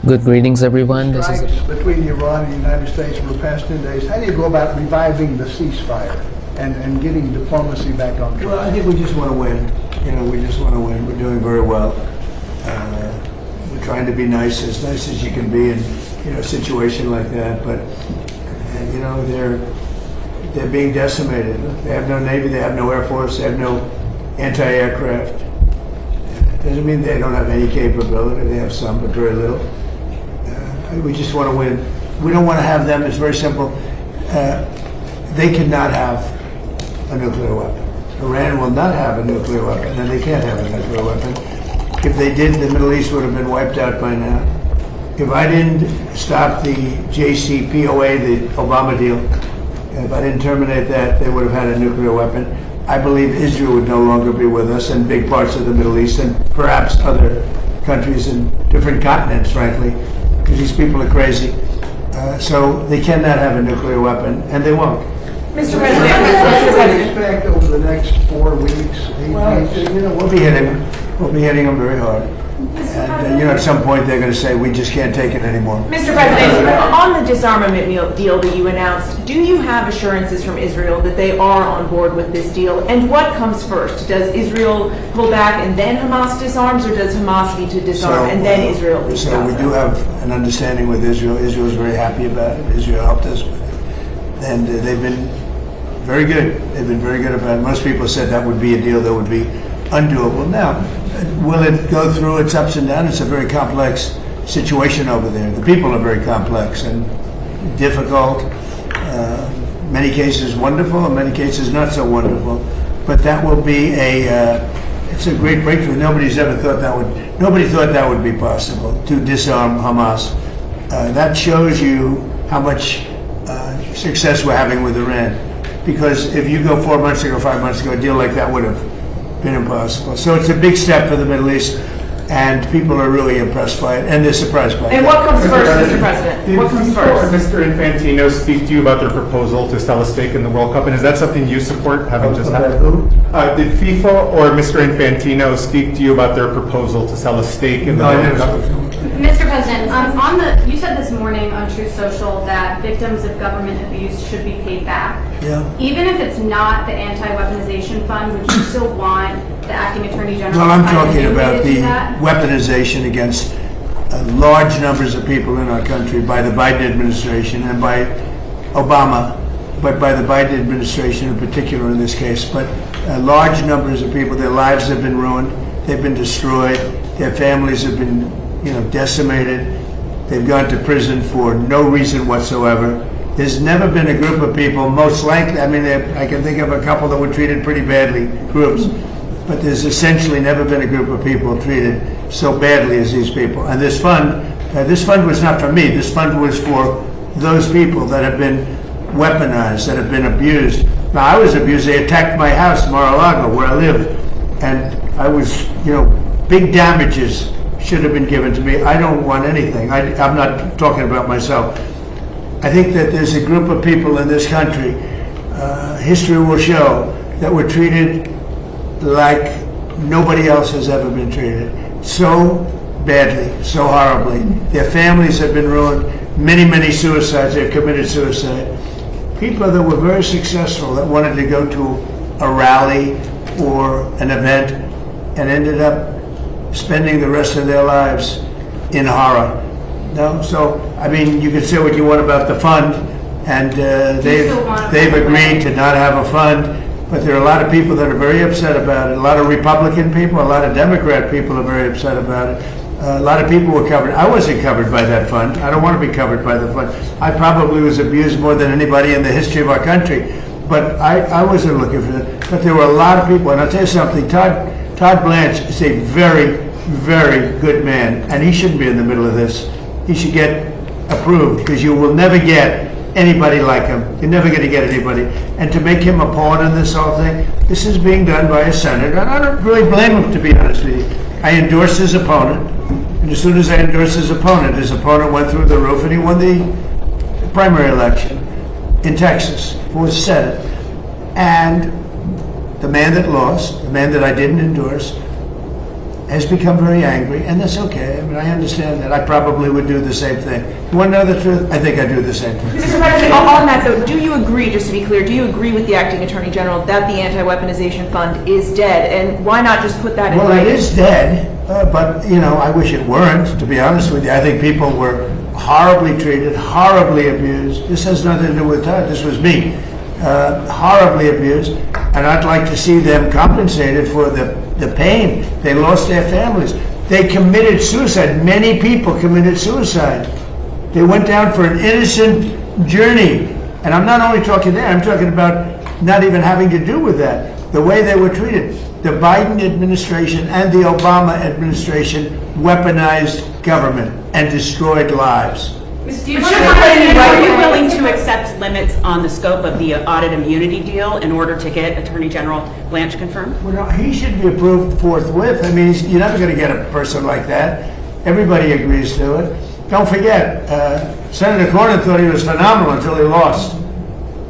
Good greetings, everyone. This is Strikes between Iran and the United States over the past 10 days. How do you go about reviving the ceasefire and getting diplomacy back on track? Well, I think we just want to win. We just want to win. We're doing very well. We're trying to be nice as you can be in a situation like that. But they're being decimated. They have no Navy. They have no Air Force. They have no anti-aircraft. Doesn't mean they don't have any capability. They have some, but very little. We just want to win. We don't want to have them. It's very simple. They cannot have a nuclear weapon. Iran will not have a nuclear weapon, and they can't have a nuclear weapon. If they did, the Middle East would have been wiped out by now. If I didn't stop the JCPOA, the Obama deal, if I didn't terminate that, they would have had a nuclear weapon. I believe Israel would no longer be with us and big parts of the Middle East and perhaps other countries in different continents, frankly, because these people are crazy. So they cannot have a nuclear weapon, and they won't. Mr. What do you President, expect over the next 4 weeks, 8 weeks? We'll be hitting them. We'll be hitting them very hard. And at some point they're going to say, we just can't take it anymore. Mr. President, on the disarmament deal that you announced, do you have assurances from Israel that they are on board with this deal? And what comes first? Does Israel pull back and then Hamas disarms, or does Hamas need to disarm and then Israel leaves So we Gaza? do have an understanding with Israel. Israel is very happy about it. Israel helped us with it. And they've been very good. They've been very good about it. Most people said that would be a deal that would be undoable. Now, will it go through its ups and downs? It's a very complex situation over there. The people are very complex and difficult. Many cases wonderful, in many cases not so wonderful. But that will be it's a great breakthrough. Nobody thought that would be possible, to disarm Hamas. That shows you how much success we're having with Iran. Because if you go 4 months ago, 5 months ago, a deal like that would have been impossible. So it's a big step for the Middle East, and people are really impressed by it, and they're surprised by it. And what comes first, Mr. President? What comes first? Mr. Infantino speak to you about their proposal to sell a stake in the World Cup, and is that something you support, having just had? Did FIFA or Mr. Infantino speak to you about their proposal to sell a stake in the World Cup? Mr. President, you said this morning on Truth Social that victims of government abuse should be paid back. Yeah. Even if it's not the anti-weaponization fund, would you still want the acting attorney general? Well, I'm to find a talking new way about to the do that? weaponization against large numbers of people in our country by the Biden administration and by Obama, but by the Biden administration in particular in this case. But large numbers of people, their lives have been ruined, they've been destroyed, their families have been, decimated. They've gone to prison for no reason whatsoever. There's never been a group of people, most likely, I can think of a couple that were treated pretty badly, groups, but there's essentially never been a group of people treated so badly as these people. And this fund was not for me. This fund was for those people that have been weaponized, that have been abused. Now, I was abused. They attacked my house, Mar-a-Lago, where I live, and I was, big damages should have been given to me. I don't want anything. I'm not talking about myself. I think that there's a group of people in this country, history will show, that were treated like nobody else has ever been treated. So badly, so horribly. Their families have been ruined. Many, many suicides. They've committed suicide. People that were very successful, that wanted to go to a rally or an event and ended up spending the rest of their lives in horror. No, so you can say what you want about the fund, and they've agreed to not have a fund. But there are a lot of people that are very upset about it. A lot of Republican people, a lot of Democrat people are very upset about it. A lot of people were covered. I wasn't covered by that fund. I don't want to be covered by the fund. I probably was abused more than anybody in the history of our country. But I wasn't looking for that. But there were a lot of people, and I'll tell you something, Todd Blanche is a very, very good man, and he shouldn't be in the middle of this. He should get approved, because you will never get anybody like him. You're never going to get anybody. And to make him a pawn in this whole thing, this is being done by a senator, and I don't really blame him, to be honest with you. I endorsed his opponent, and as soon as I endorsed his opponent went through the roof, and he won the primary election in Texas for the Senate. And the man that lost, the man that I didn't endorse, has become very angry, and that's okay. I mean, I understand that. I probably would do the same thing. You want to know the truth? I think I do the same thing. Mr. President, on that though, do you agree, just to be clear, do you agree with the acting attorney general that the anti-weaponization fund is dead? And why not just put that in Well, it writing? is dead, but, you know, I wish it weren't, to be honest with you. I think people were horribly treated, horribly abused. This has nothing to do with that. This was me. Horribly abused, and I'd like to see them compensated for the pain. They lost their families. They committed suicide. Many people committed suicide. They went down for an innocent journey. And I'm not only talking there, I'm talking about not even having to do with that. The way they were treated. The Biden administration and the Obama administration weaponized government and destroyed lives. Do you But want you're to not comment letting on me Are you that? willing to accept limits on the scope of the audit immunity deal in order to get Attorney General Blanche confirmed? Well, no, he should be approved forthwith. I mean, you're never going to get a person like that. Everybody agrees to it. Don't forget, Senator Cornyn thought he was phenomenal until he lost.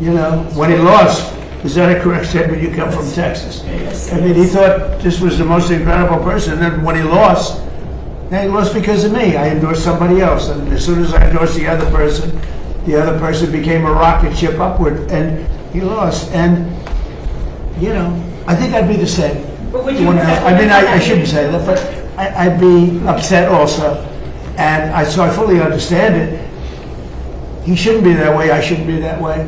You know, when he lost, is that a correct statement? You come from Texas. I mean, he thought this was the most incredible person. And then when he lost because of me. I endorsed somebody else. And as soon as I endorsed the other person became a rocket ship upward. And he lost. And, you know, I think I'd be the same. But would you accept I mean, limits on I shouldn't say that, but I'd be upset also. And so I fully understand it. He shouldn't be that way. I shouldn't be that way.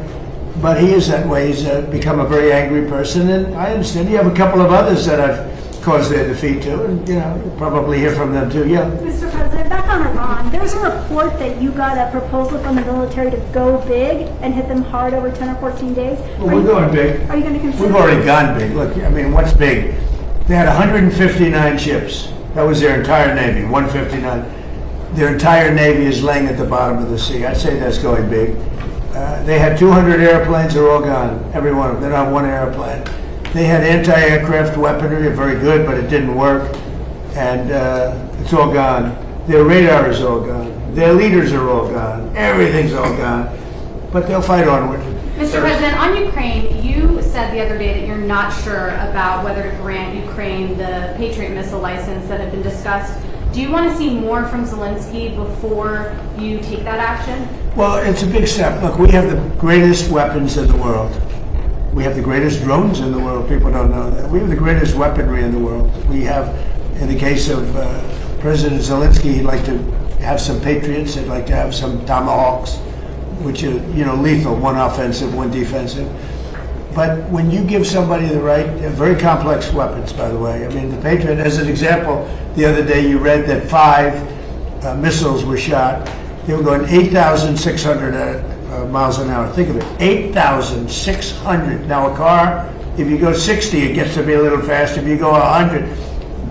But he is that way. He's become a very angry person. And I understand. You have a couple of others that I've caused their defeat to. And, you know, you'll probably hear from them too. Yeah. Mr. President, back on Iran, there's a report that you got a proposal from the military to go big and hit them hard over 10 or 14 days. Well, we're going big. Are you going to consider? We've already gone big. Look, I mean, what's big? They had 159 ships. That was their entire Navy, 159. Their entire Navy is laying at the bottom of the sea. I'd say that's going big. They had 200 airplanes. They're all gone, every one of them. They're not one airplane. They had anti-aircraft weaponry, very good, but it didn't work. And it's all gone. Their radar is all gone. Their leaders are all gone. Everything's all gone. But they'll fight onward. Mr. President, on Ukraine, you said the other day that you're not sure about whether to grant Ukraine the Patriot missile license that had been discussed. Do you want to see more from Zelensky before you take that action? Well, it's a big step. Look, we have the greatest weapons in the world. We have the greatest drones in the world. People don't know that. We have the greatest weaponry in the world. We have, in the case of President Zelensky, he'd like to have some Patriots. He'd like to have some Tomahawks, which are, you know, lethal, one offensive, one defensive. But when you give somebody the right, very complex weapons, by the way. I mean, the Patriot, as an example, the other day you read that 5 missiles were shot. They were going 8,600 miles an hour. Think of it, 8,600. Now a car, if you go 60, it gets to be a little faster. If you go 100,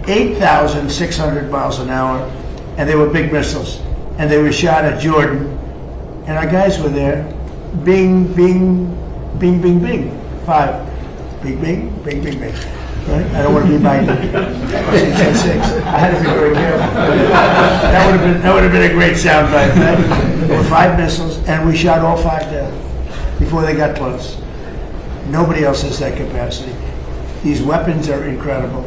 8,600 miles an hour, and they were big missiles. And they were shot at Jordan, and our guys were there. Bing, bing, bing, bing, bing. 5. Bing, bing, bing, bing, bing. Right? I don't want to be Biden. I had to be very careful. That would have been a great soundbite. Right? There were 5 missiles, and we shot all 5 down before they got close. Nobody else has that capacity. These weapons are incredible.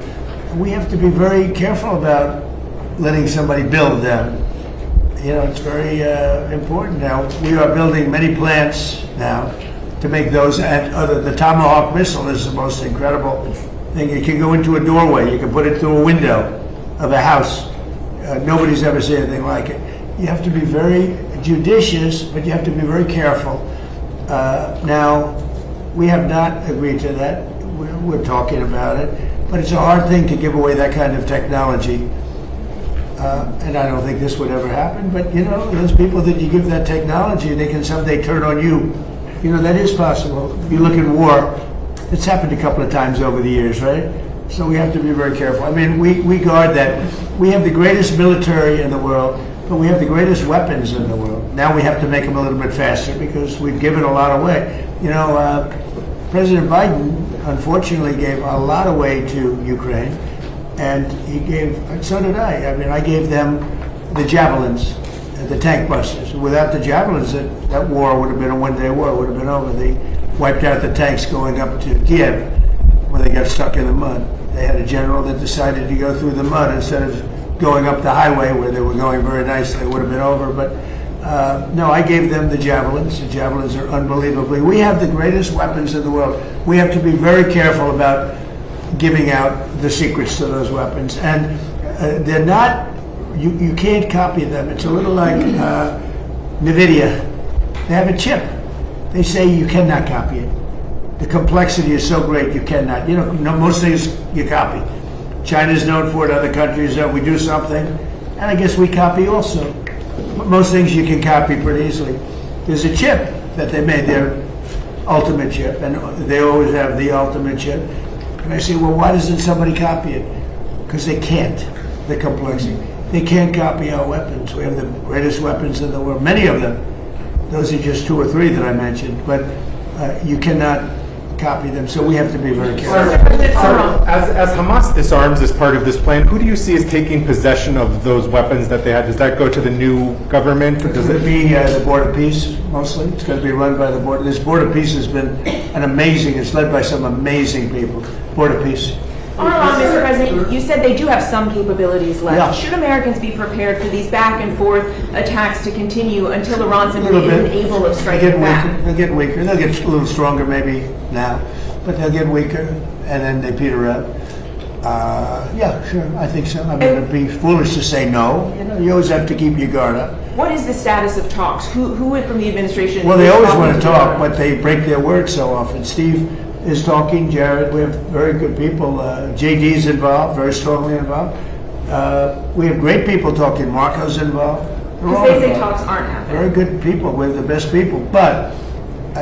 And we have to be very careful about letting somebody build them. You know, it's very important now. We are building many plants now to make those, and the Tomahawk missile is the most incredible thing. It can go into a doorway. You can put it through a window of a house. Nobody's ever seen anything like it. You have to be very judicious, but you have to be very careful. Now, we have not agreed to that. We're talking about it, but it's a hard thing to give away that kind of technology. And I don't think this would ever happen, but you know, those people that you give that technology, they can someday turn on you. You know, that is possible. You look at war, it's happened a couple of times over the years, right? So we have to be very careful. I mean, we guard that. We have the greatest military in the world, but we have the greatest weapons in the world. Now we have to make them a little bit faster because we've given a lot away. You know, President Biden, unfortunately, gave a lot away to Ukraine, and he gave, so did I. I mean, I gave them the javelins, the tank busters. Without the javelins, that war would have been a one-day war. It would have been over. They wiped out the tanks going up to Kiev when they got stuck in the mud. They had a general that decided to go through the mud instead of going up the highway where they were going very nice. They would have been over. But no, I gave them the javelins. The javelins are unbelievably. We have the greatest weapons in the world. We have to be very careful about giving out the secrets to those weapons. And they're not, you can't copy them. It's a little like NVIDIA. They have a chip. They say you cannot copy it. The complexity is so great you cannot. You know, most things you copy. China's known for it, other countries that we do something, and I guess we copy also. But most things you can copy pretty easily. There's a chip that they made, their ultimate chip, and they always have the ultimate chip. And I say, well, why doesn't somebody copy it? Because they can't, the complexity. They can't copy our weapons. We have the greatest weapons in the world, many of them. Those are just 2 or 3 that I mentioned, but you cannot copy them, so we have to be very careful. As Hamas disarms as part of this plan, who do you see as taking possession of those weapons that they had? Does that go to the new government? Or does It be the Board of Peace, mostly. It's going to be run by the Board. This Board of Peace has been an amazing, it's led by some amazing people. Board of Peace. Mr. President, you said they do have some capabilities left. Yeah. Should Americans be prepared for these back and forth attacks to continue until Iran simply little bit. isn't able of They'll striking get back? weaker. They'll get weaker. They'll get a little stronger maybe now, but they'll get weaker, and then they peter out. Yeah, sure, I think so. I mean, it'd be foolish to say no. You know, you always have to keep your guard up. What is the status of talks? Who from the administration? Well, they is always talking want to to talk, Iran? but they break their word so often. Steve is talking, Jared, we have very good people. JD's involved, very strongly involved. We have great people talking. Marco's involved. They're all Because they say involved. talks aren't happening. Very good people. We have the best people. But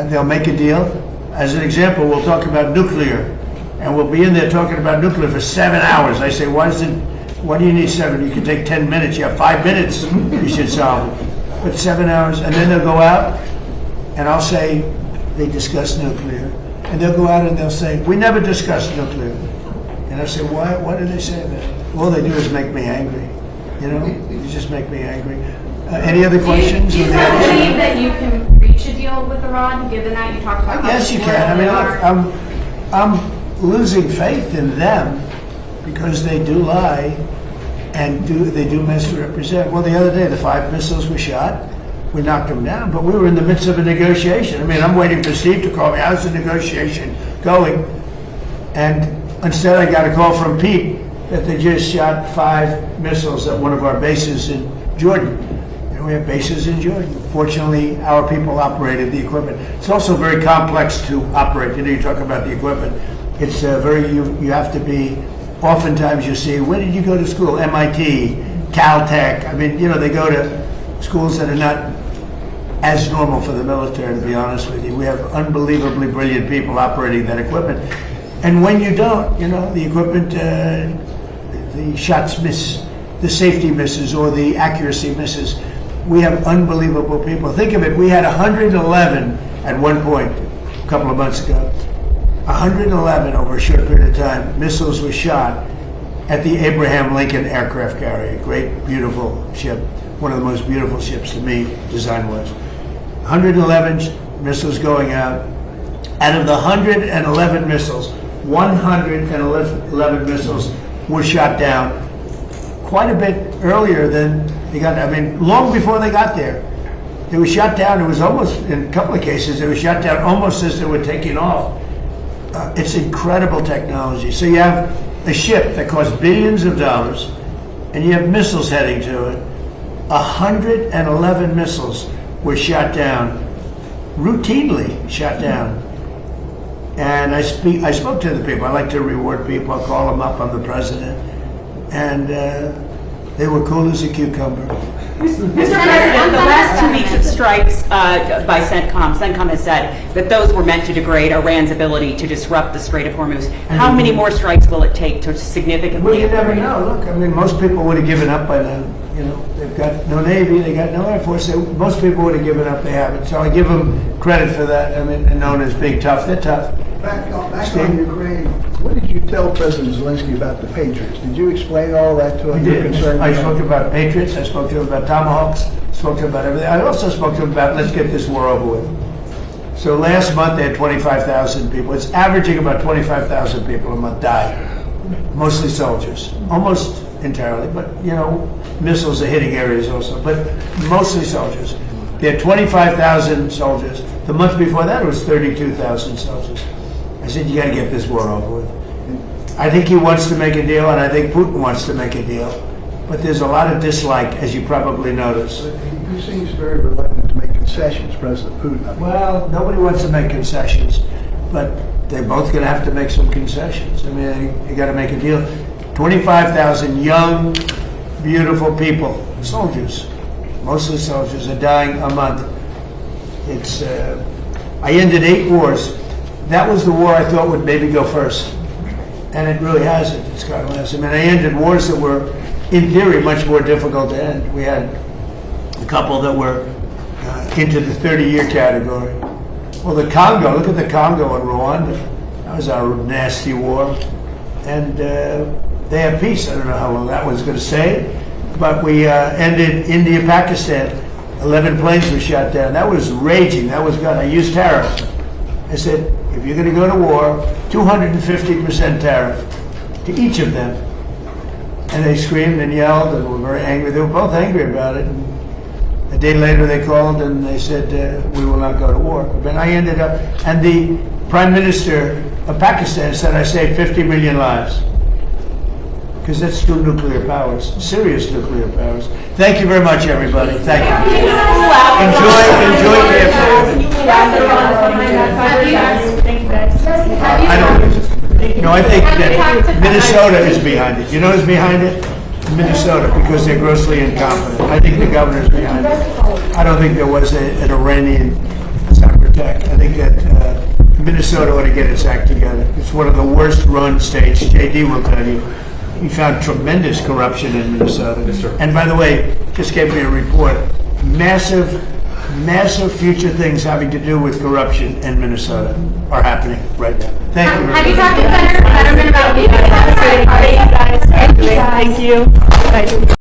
they'll make a deal. As an example, we'll talk about nuclear. And we'll be in there talking about nuclear for 7 hours. I say, why do you need 7? You can take 10 minutes. You have 5 minutes. You should solve it. But 7 hours. And then they'll go out, and I'll say, they discuss nuclear. And they'll go out and they'll say, we never discussed nuclear. And I say, why do they say that? All they do is make me angry. You know, you just make me angry. Any other questions? Do you still believe that you can reach a deal with Iran, given that you talked about? Yes, you can. I mean, look, I'm losing faith in them because they do lie and they do misrepresent. Well, the other day, the 5 missiles were shot. We knocked them down, but we were in the midst of a negotiation. I mean, I'm waiting for Steve to call me. How's the negotiation going? And instead, I got a call from Pete that they just shot 5 missiles at one of our bases in Jordan. And we have bases in Jordan. Fortunately, our people operated the equipment. It's also very complex to operate. You know, you talk about the equipment. It's you have to be, oftentimes you see, where did you go to school? MIT, Caltech. I mean, you know, they go to schools that are not as normal for the military, to be honest with you. We have unbelievably brilliant people operating that equipment. And when you don't, you know, the equipment, the shots miss, the safety misses, or the accuracy misses. We have unbelievable people. Think of it, we had 111 at one point, a couple of months ago. 111 over a short period of time, missiles were shot at the Abraham Lincoln aircraft carrier. Great, beautiful ship. One of the most beautiful ships to me, design-wise. 111 missiles going out. Out of the 111 missiles, 111 missiles were shot down quite a bit earlier than they got. I mean, long before they got there. They were shot down. It was almost, in a couple of cases, they were shot down almost as they were taking off. It's incredible technology. So you have a ship that costs billions of dollars, and you have missiles heading to it. 111 missiles were shot down, routinely shot down. And I spoke to the people. I like to reward people. I call them up. I'm the president. And they were cool as a cucumber. Mr. President, the last 2 weeks of strikes by CENTCOM has said that those were meant to degrade Iran's ability to disrupt the Strait of Hormuz. How many more strikes will it take to significantly? Well, you never know. Look, I mean, most people would have given up by now. You know, they've got no Navy, they got no Air Force. Most people would have given up, they haven't. So I give them credit for that. I mean, known as being tough. They're tough. Back on Ukraine, what did you tell President Zelensky about the Patriots? Did you explain all that to him? I Your did. concern I about- spoke about Patriots. I spoke to him about Tomahawks. Spoke to him about everything. I also spoke to him about, let's get this war over with. So last month they had 25,000 people. It's averaging about 25,000 people a month die. mostly soldiers, almost entirely, but, missiles are hitting areas also, but mostly soldiers. They had 25,000 soldiers. The month before that, it was 32,000 soldiers. I said, you got to get this war over with. I think he wants to make a deal, and I think Putin wants to make a deal, but there's a lot of dislike, as you probably noticed. He seems very reluctant to make concessions, President Putin. Well, nobody wants to make concessions, but they're both going to have to make some concessions. I mean, you got to make a deal. 25,000 young, beautiful people, soldiers, mostly soldiers, are dying a month. It's. I ended 8 wars. That was the war I thought would maybe go first, and it really hasn't. It's gotten less. I mean, I ended wars that were, in theory, much more difficult to end. We had a couple that were into the 30-year category. Well, the Congo, look at the Congo and Rwanda. That was our nasty war. And they have peace. I don't know how long that one's going to stay. But we ended India, Pakistan. 11 planes were shot down. That was raging. That was good. I used tariffs. I said, if you're going to go to war, 250% tariff to each of them. And they screamed and yelled and were very angry. They were both angry about it. And a day later they called and they said, we will not go to war. But I ended up, and the Prime Minister of Pakistan said, I saved 50 million lives. Because that's 2 nuclear powers, serious nuclear powers. Thank you very much, everybody. Thank you. Enjoy KFC. Thank you, guys. I don't, no, I think that Minnesota is behind it. You know who's behind it? Minnesota, because they're grossly incompetent. I think the governor's behind it. I don't think there was an Iranian cyber attack. I think that Minnesota ought to get its act together. It's one of the worst run states. JD will tell you. He found tremendous corruption in Minnesota. Yes, sir. And by the way, just gave me a report. Massive future things having to do with corruption in Minnesota are happening right now. Thank you very much. Have you talked to Senator Fetterman about